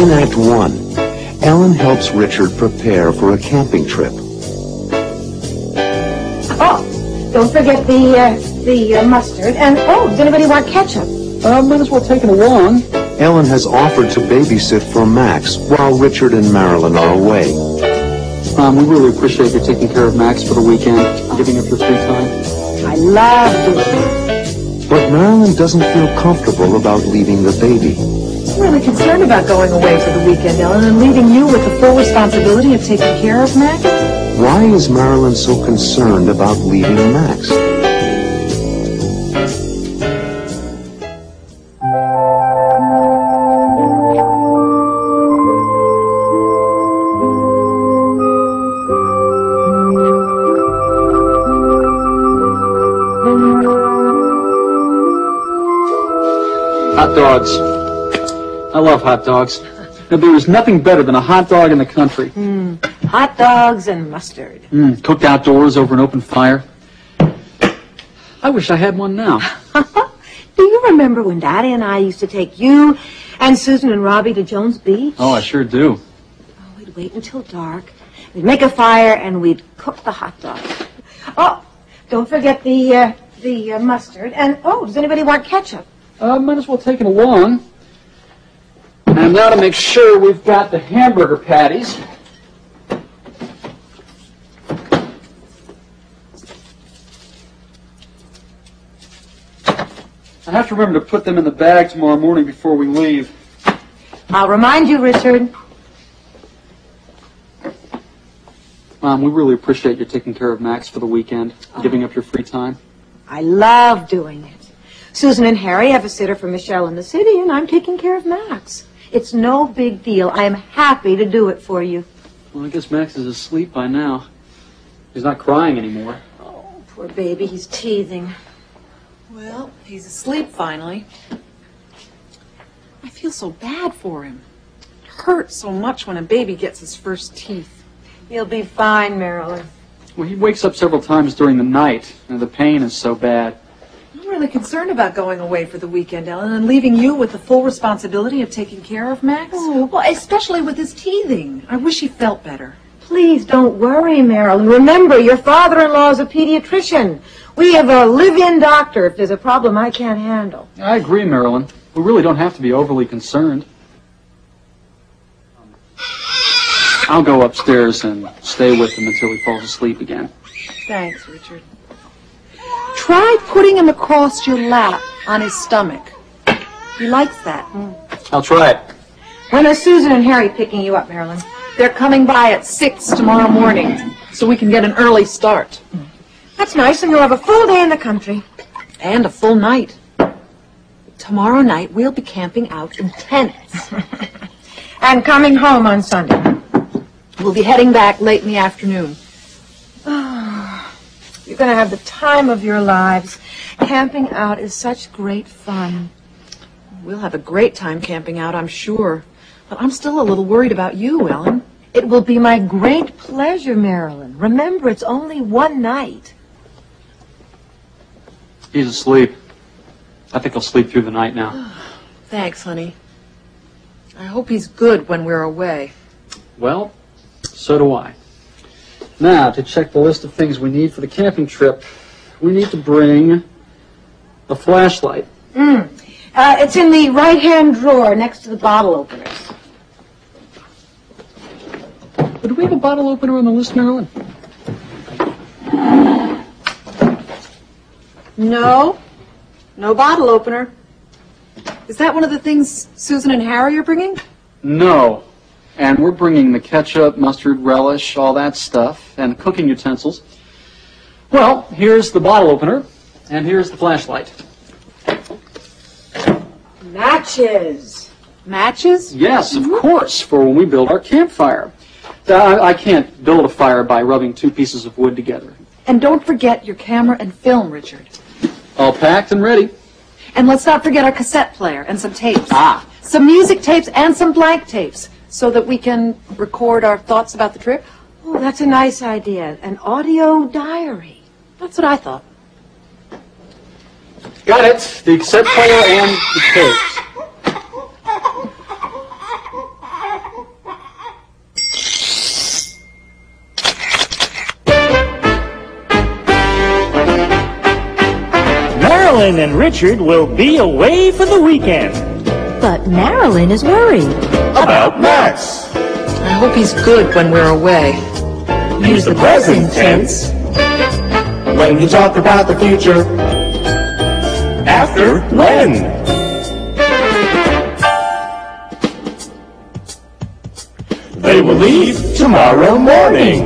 In Act 1, Ellen helps Richard prepare for a camping trip. Oh, don't forget the mustard. And, oh, does anybody want ketchup? Might as well take it along. Ellen has offered to babysit for Max while Richard and Marilyn are away. We really appreciate you taking care of Max for the weekend, giving up your free time. I love doing it. But Marilyn doesn't feel comfortable about leaving the baby. I'm really concerned about going away for the weekend, Ellen, and leaving you with the full responsibility of taking care of Max. Why is Marilyn so concerned about leaving Max? Hot dogs. I love hot dogs. Now, there is nothing better than a hot dog in the country. Hot dogs and mustard. Cooked outdoors over an open fire. I wish I had one now. Do you remember when Daddy and I used to take you and Susan and Robbie to Jones Beach? Oh, I sure do. Oh, we'd wait until dark. We'd make a fire and we'd cook the hot dog. Oh, don't forget the mustard. And, oh, does anybody want ketchup? Might as well take it along. And now to make sure we've got the hamburger patties. I have to remember to put them in the bag tomorrow morning before we leave. I'll remind you, Richard. Mom, we really appreciate you taking care of Max for the weekend, giving up your free time. I love doing it. Susan and Harry have a sitter for Michelle in the city, and I'm taking care of Max. It's no big deal. I am happy to do it for you. Well, I guess Max is asleep by now. He's not crying anymore. Oh, poor baby. He's teething. Well, he's asleep finally. I feel so bad for him. It hurts so much when a baby gets his first teeth. He'll be fine, Marilyn. Well, he wakes up several times during the night, and the pain is so bad. I'm really concerned about going away for the weekend, Ellen, and leaving you with the full responsibility of taking care of Max. Oh. Well, especially with his teething. I wish he felt better. Please don't worry, Marilyn. Remember, your father-in-law is a pediatrician. We have a live-in doctor if there's a problem I can't handle. I agree, Marilyn. We really don't have to be overly concerned. I'll go upstairs and stay with him until he falls asleep again. Thanks, Richard. Try putting him across your lap on his stomach. He likes that. I'll try it. When are Susan and Harry picking you up, Marilyn? They're coming by at 6 tomorrow morning, so we can get an early start. That's nice, and you'll have a full day in the country. And a full night. Tomorrow night, we'll be camping out in tents. And coming home on Sunday. We'll be heading back late in the afternoon. You're going to have the time of your lives. Camping out is such great fun. We'll have a great time camping out, I'm sure. But I'm still a little worried about you, Ellen. It will be my great pleasure, Marilyn. Remember, it's only one night. He's asleep. I think he'll sleep through the night now. Thanks, honey. I hope he's good when we're away. Well, so do I. Now, to check the list of things we need for the camping trip, we need to bring a flashlight. It's in the right-hand drawer next to the bottle openers. But do we have a bottle opener on the list, Marilyn? No. No bottle opener. Is that one of the things Susan and Harry are bringing? No. And we're bringing the ketchup, mustard, relish, all that stuff, and cooking utensils. Well, here's the bottle opener, and here's the flashlight. Matches. Matches? Yes, of course, for when we build our campfire. I can't build a fire by rubbing two pieces of wood together. And don't forget your camera and film, Richard. All packed and ready. And let's not forget our cassette player and some tapes. Ah. Some music tapes and some blank tapes, so that we can record our thoughts about the trip. Oh, that's a nice idea. An audio diary. That's what I thought. Got it. The cassette player and the tapes. Marilyn and Richard will be away for the weekend. But Marilyn is worried. About Max. I hope he's good when we're away. Use the present tense when you talk about the future. After when. They will leave tomorrow morning,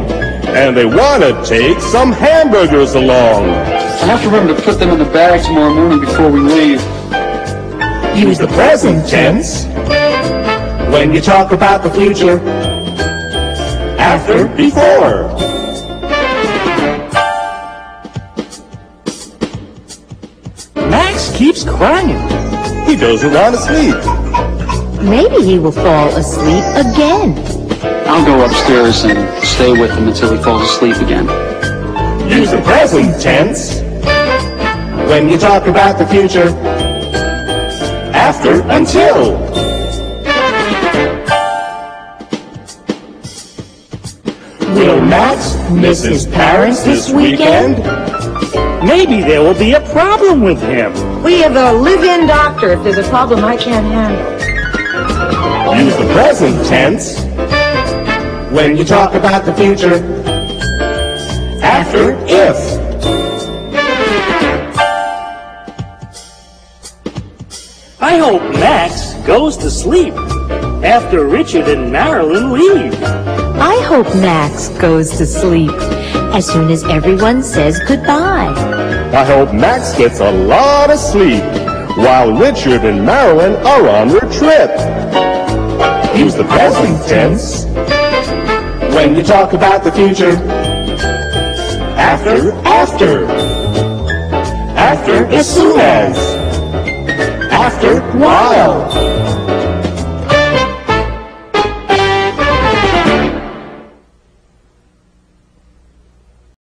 and they want to take some hamburgers along. I have to remember to put them in the bag tomorrow morning before we leave. Use the present tense when you talk about the future. After, before. Max keeps crying. He doesn't want to sleep. Maybe he will fall asleep again. I'll go upstairs and stay with him until he falls asleep again. Use the present tense when you talk about the future. After, until. Will Max miss his parents this weekend? Maybe there will be a problem with him. We have a live-in doctor if there's a problem I can't handle. Use the present tense when you talk about the future. After, if. I hope Max goes to sleep after Richard and Marilyn leave. I hope Max goes to sleep as soon as everyone says goodbye. I hope Max gets a lot of sleep while Richard and Marilyn are on their trip. Use the present tense when you talk about the future. After, after. After, as soon as. After, while.